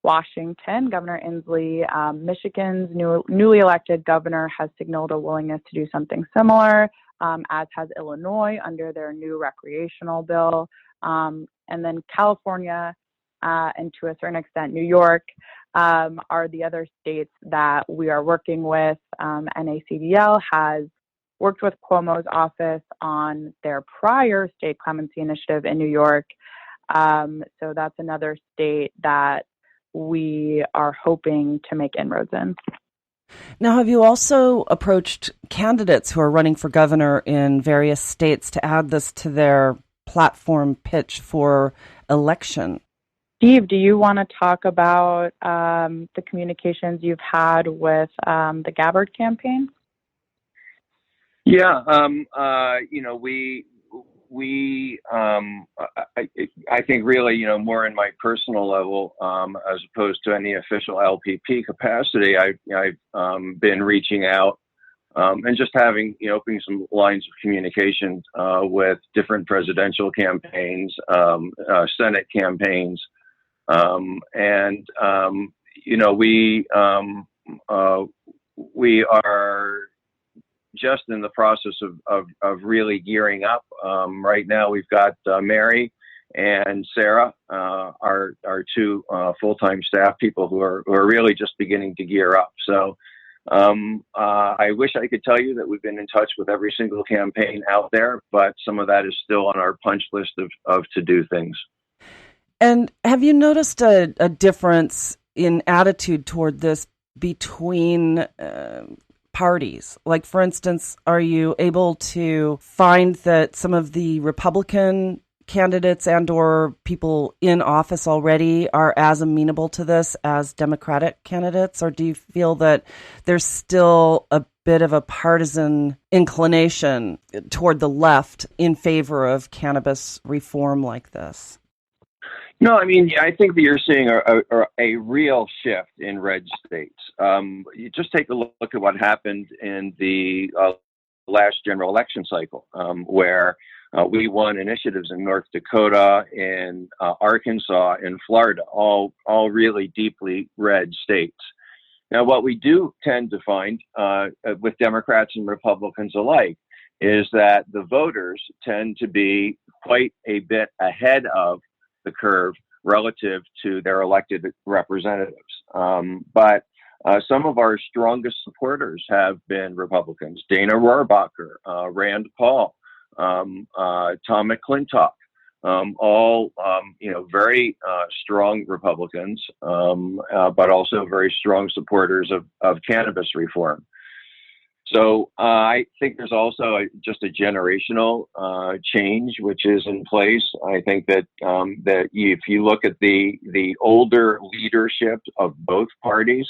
Washington, Governor Inslee, Michigan's newly elected governor, has signaled a willingness to do something similar, as has Illinois under their new recreational bill. And then California, and to a certain extent, New York, are the other states that we are working with. NACDL has worked with Cuomo's office on their prior state clemency initiative in New York. So that's another state that we are hoping to make inroads in. Now, have you also approached candidates who are running for governor in various states to add this to their platform pitch for election? Steve, do you want to talk about the communications you've had with the Gabbard campaign? Yeah, I think really, more in my personal level, as opposed to any official LPP capacity, I've been reaching out and just having, opening some lines of communication with different presidential campaigns, Senate campaigns, we are just in the process of really gearing up. Right now, we've got Mary and Sarah, our two full-time staff people who are really just beginning to gear up. So I wish I could tell you that we've been in touch with every single campaign out there, but some of that is still on our punch list of to-do things. And have you noticed a difference in attitude toward this between parties? Like, for instance, are you able to find that some of the Republican candidates and or people in office already are as amenable to this as Democratic candidates? Or do you feel that there's still a bit of a partisan inclination toward the left in favor of cannabis reform like this? No, I mean, I think that you're seeing a real shift in red states. You just take a look at what happened in the last general election cycle, where we won initiatives in North Dakota, in Arkansas, in Florida, all really deeply red states. Now, what we do tend to find with Democrats and Republicans alike is that the voters tend to be quite a bit ahead of the curve relative to their elected representatives. But some of our strongest supporters have been Republicans: Dana Rohrabacher, Rand Paul, Tom McClintock, all very strong Republicans, but also very strong supporters of cannabis reform. So I think there's also just a generational change which is in place. I think that if you look at the older leadership of both parties,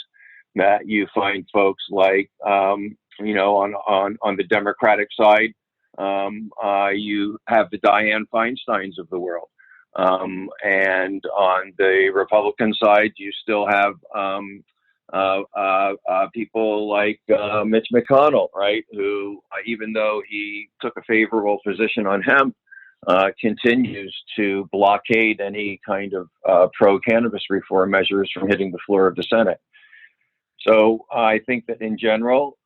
that you find folks like on the Democratic side, you have the Dianne Feinsteins of the world, and on the Republican side, you still have people like Mitch McConnell, right? Who, even though he took a favorable position on hemp, continues to blockade any kind of pro-cannabis reform measures from hitting the floor of the Senate. So I think that in general,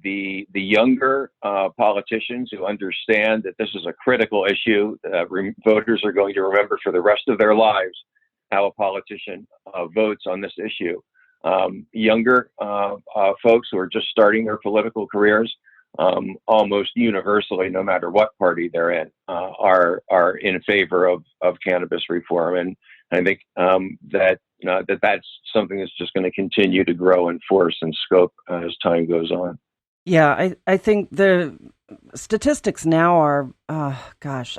the younger politicians who understand that this is a critical issue, that voters are going to remember for the rest of their lives how a politician votes on this issue. Younger folks who are just starting their political careers, almost universally, no matter what party they're in, are in favor of cannabis reform. And I think that's something that's just going to continue to grow in force and scope as time goes on. Yeah, I think the statistics now are, I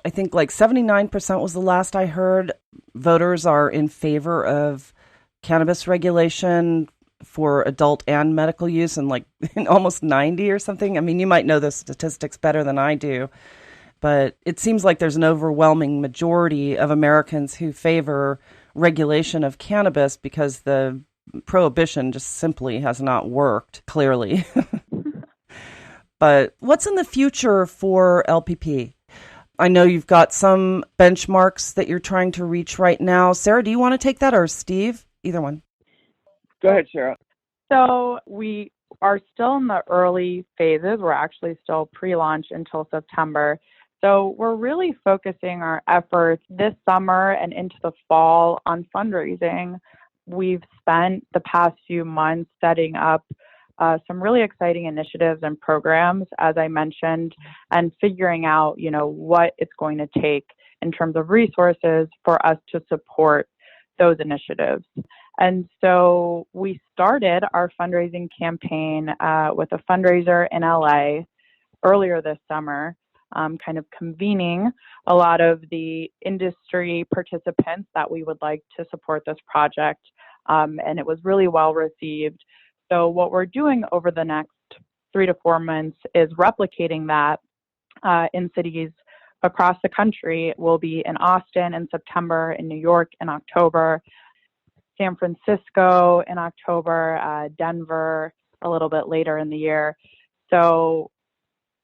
think like 79% was the last I heard. Voters are in favor of cannabis regulation for adult and medical use, and like almost 90 or something. I mean, you might know the statistics better than I do, but it seems like there's an overwhelming majority of Americans who favor regulation of cannabis because the prohibition just simply has not worked, clearly. But what's in the future for LPP? I know you've got some benchmarks that you're trying to reach right now. Sarah, do you want to take that, or Steve? either one. Go ahead, Sarah. So we are still in the early phases. We're actually still pre-launch until September. So we're really focusing our efforts this summer and into the fall on fundraising. We've spent the past few months setting up some really exciting initiatives and programs, as I mentioned, and figuring out, what it's going to take in terms of resources for us to support those initiatives. And so we started our fundraising campaign with a fundraiser in LA earlier this summer, kind of convening a lot of the industry participants that we would like to support this project. And it was really well received. So what we're doing over the next 3 to 4 months is replicating that in cities across the country. We'll be in Austin in September, in New York in October, San Francisco in October, Denver a little bit later in the year. So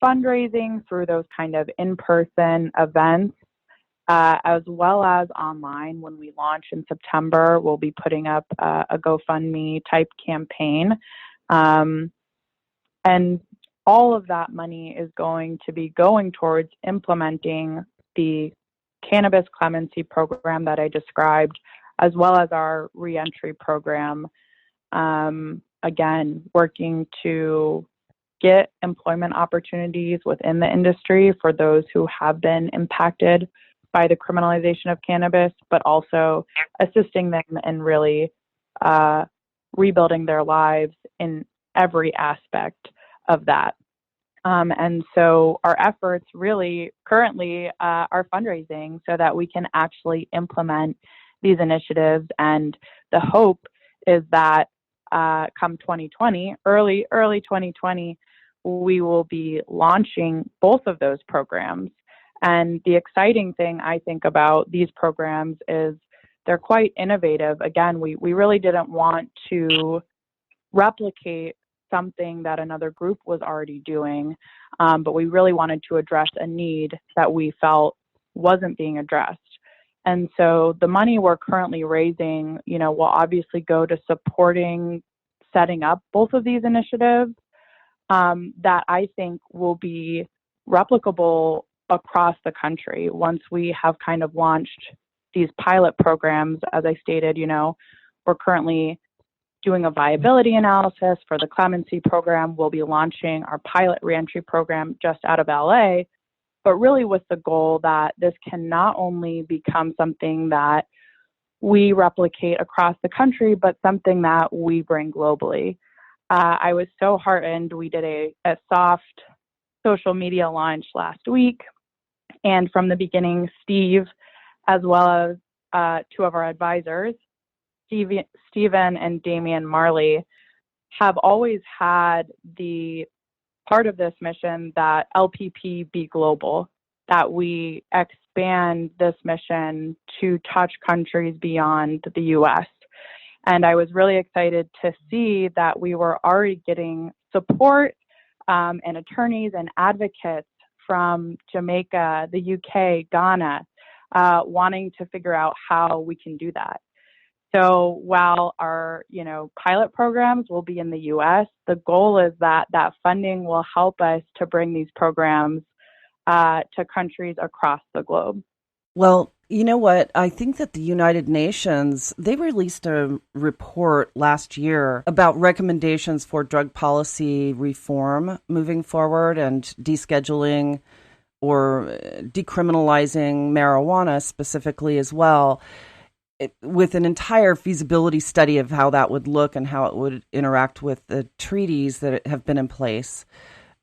fundraising through those kind of in-person events, as well as online when we launch in September, we'll be putting up a GoFundMe type campaign. And all of that money is going to be going towards implementing the cannabis clemency program that I described, as well as our reentry program. Again, working to get employment opportunities within the industry for those who have been impacted by the criminalization of cannabis, but also assisting them in really rebuilding their lives in every aspect of that. And so our efforts really currently are fundraising so that we can actually implement these initiatives. And the hope is that come 2020, early 2020, we will be launching both of those programs. And the exciting thing I think about these programs is they're quite innovative. Again, we really didn't want to replicate something that another group was already doing, but we really wanted to address a need that we felt wasn't being addressed. And so the money we're currently raising, will obviously go to supporting setting up both of these initiatives that I think will be replicable across the country once we have kind of launched these pilot programs. As I stated, we're currently doing a viability analysis for the clemency program. We'll be launching our pilot reentry program just out of LA, but really with the goal that this can not only become something that we replicate across the country, but something that we bring globally. I was so heartened. We did a soft social media launch last week. And from the beginning, Steve, as well as 2 of our advisors, Stephen and Damian Marley, have always had the part of this mission that LPP be global, that we expand this mission to touch countries beyond the U.S. And I was really excited to see that we were already getting support and attorneys and advocates from Jamaica, the UK, Ghana, wanting to figure out how we can do that. So while our, pilot programs will be in the U.S., the goal is that funding will help us to bring these programs to countries across the globe. Well, you know what? I think that the United Nations, they released a report last year about recommendations for drug policy reform moving forward and descheduling or decriminalizing marijuana specifically as well, with an entire feasibility study of how that would look and how it would interact with the treaties that have been in place,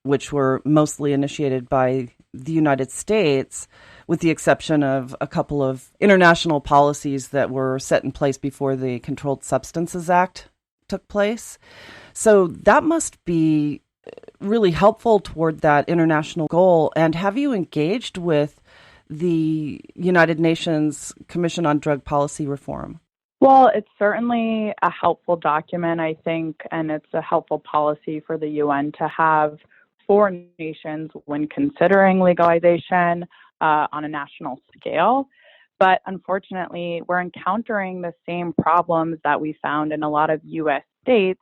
which were mostly initiated by the United States, with the exception of a couple of international policies that were set in place before the Controlled Substances Act took place. So that must be really helpful toward that international goal. And have you engaged with the United Nations Commission on Drug Policy Reform? Well, it's certainly a helpful document, I think, and it's a helpful policy for the UN to have for nations when considering legalization on a national scale. But unfortunately, we're encountering the same problems that we found in a lot of U.S. states,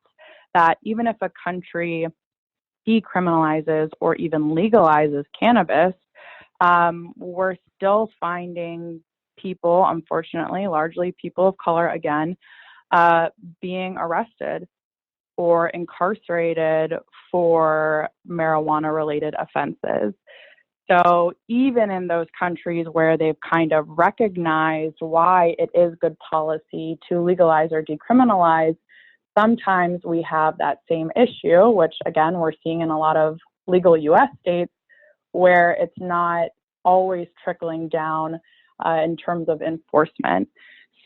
that even if a country decriminalizes or even legalizes cannabis, we're still finding people, unfortunately, largely people of color again, being arrested or incarcerated for marijuana-related offenses. So even in those countries where they've kind of recognized why it is good policy to legalize or decriminalize, sometimes we have that same issue, which again, we're seeing in a lot of legal U.S. states, where it's not always trickling down in terms of enforcement.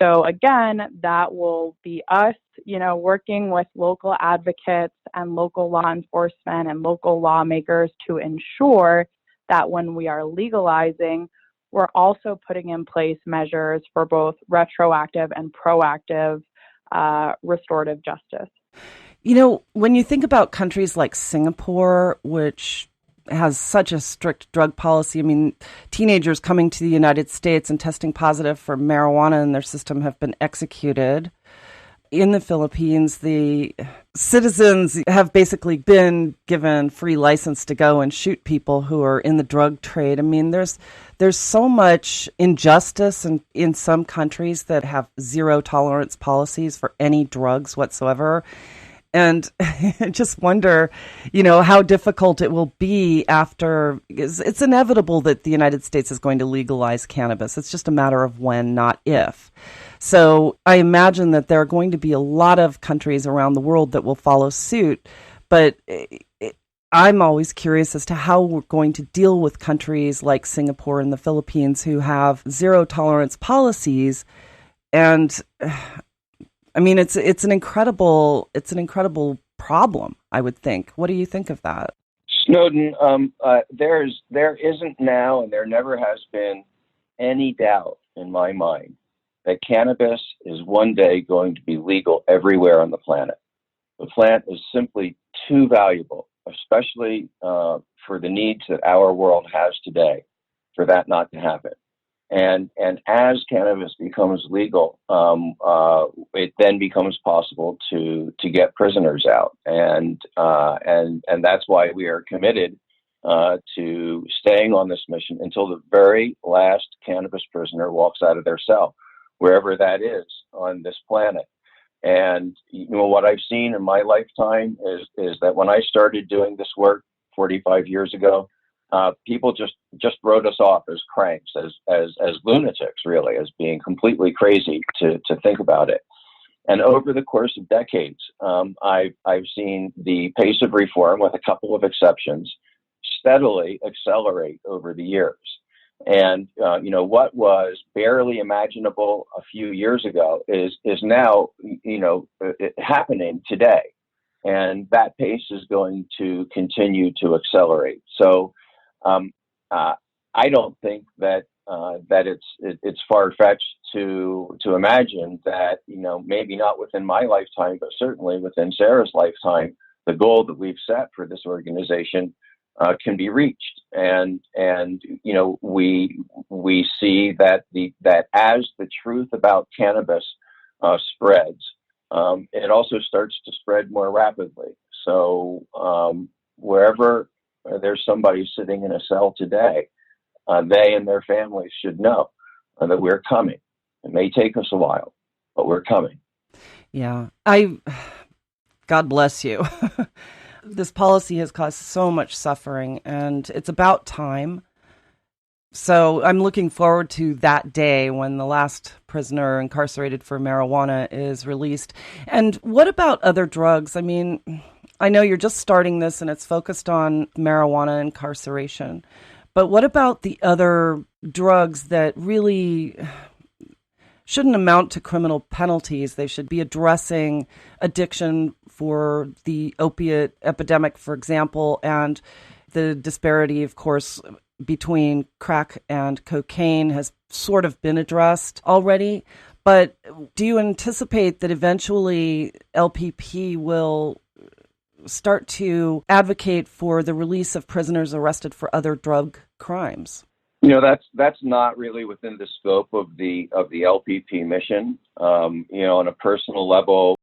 So again, that will be us, working with local advocates and local law enforcement and local lawmakers to ensure that when we are legalizing, we're also putting in place measures for both retroactive and proactive restorative justice. When you think about countries like Singapore, which has such a strict drug policy, I mean, teenagers coming to the United States and testing positive for marijuana in their system have been executed. In the Philippines, the citizens have basically been given free license to go and shoot people who are in the drug trade. I mean, there's so much injustice in some countries that have zero tolerance policies for any drugs whatsoever. And I just wonder, how difficult it will be after, because it's inevitable that the United States is going to legalize cannabis. It's just a matter of when, not if. So I imagine that there are going to be a lot of countries around the world that will follow suit. But I'm always curious as to how we're going to deal with countries like Singapore and the Philippines who have zero tolerance policies. And I mean, it's an incredible problem, I would think. What do you think of that? Snowden, there isn't now, and there never has been any doubt in my mind that cannabis is one day going to be legal everywhere on the planet. The plant is simply too valuable, especially for the needs that our world has today, for that not to happen. And as cannabis becomes legal, it then becomes possible to get prisoners out, and that's why we are committed to staying on this mission until the very last cannabis prisoner walks out of their cell, wherever that is on this planet. And what I've seen in my lifetime is that when I started doing this work 45 years ago, people just wrote us off as cranks, as lunatics, really, as being completely crazy to think about it. And over the course of decades, I've seen the pace of reform, with a couple of exceptions, steadily accelerate over the years. And what was barely imaginable a few years ago is now happening today, and that pace is going to continue to accelerate. So I don't think that it's far-fetched to imagine that, maybe not within my lifetime, but certainly within Sarah's lifetime, the goal that we've set for this organization can be reached. And we see that as the truth about cannabis spreads, it also starts to spread more rapidly. So wherever there's somebody sitting in a cell today, they and their families should know that we're coming. It may take us a while, but we're coming. Yeah. God bless you. This policy has caused so much suffering, and it's about time. So I'm looking forward to that day when the last prisoner incarcerated for marijuana is released. And what about other drugs? I mean, I know you're just starting this and it's focused on marijuana incarceration, but what about the other drugs that really shouldn't amount to criminal penalties? They should be addressing addiction for the opiate epidemic, for example, and the disparity, of course, between crack and cocaine has sort of been addressed already. But do you anticipate that eventually LPP will start to advocate for the release of prisoners arrested for other drug crimes? That's not really within the scope of the LPP mission. On a personal level,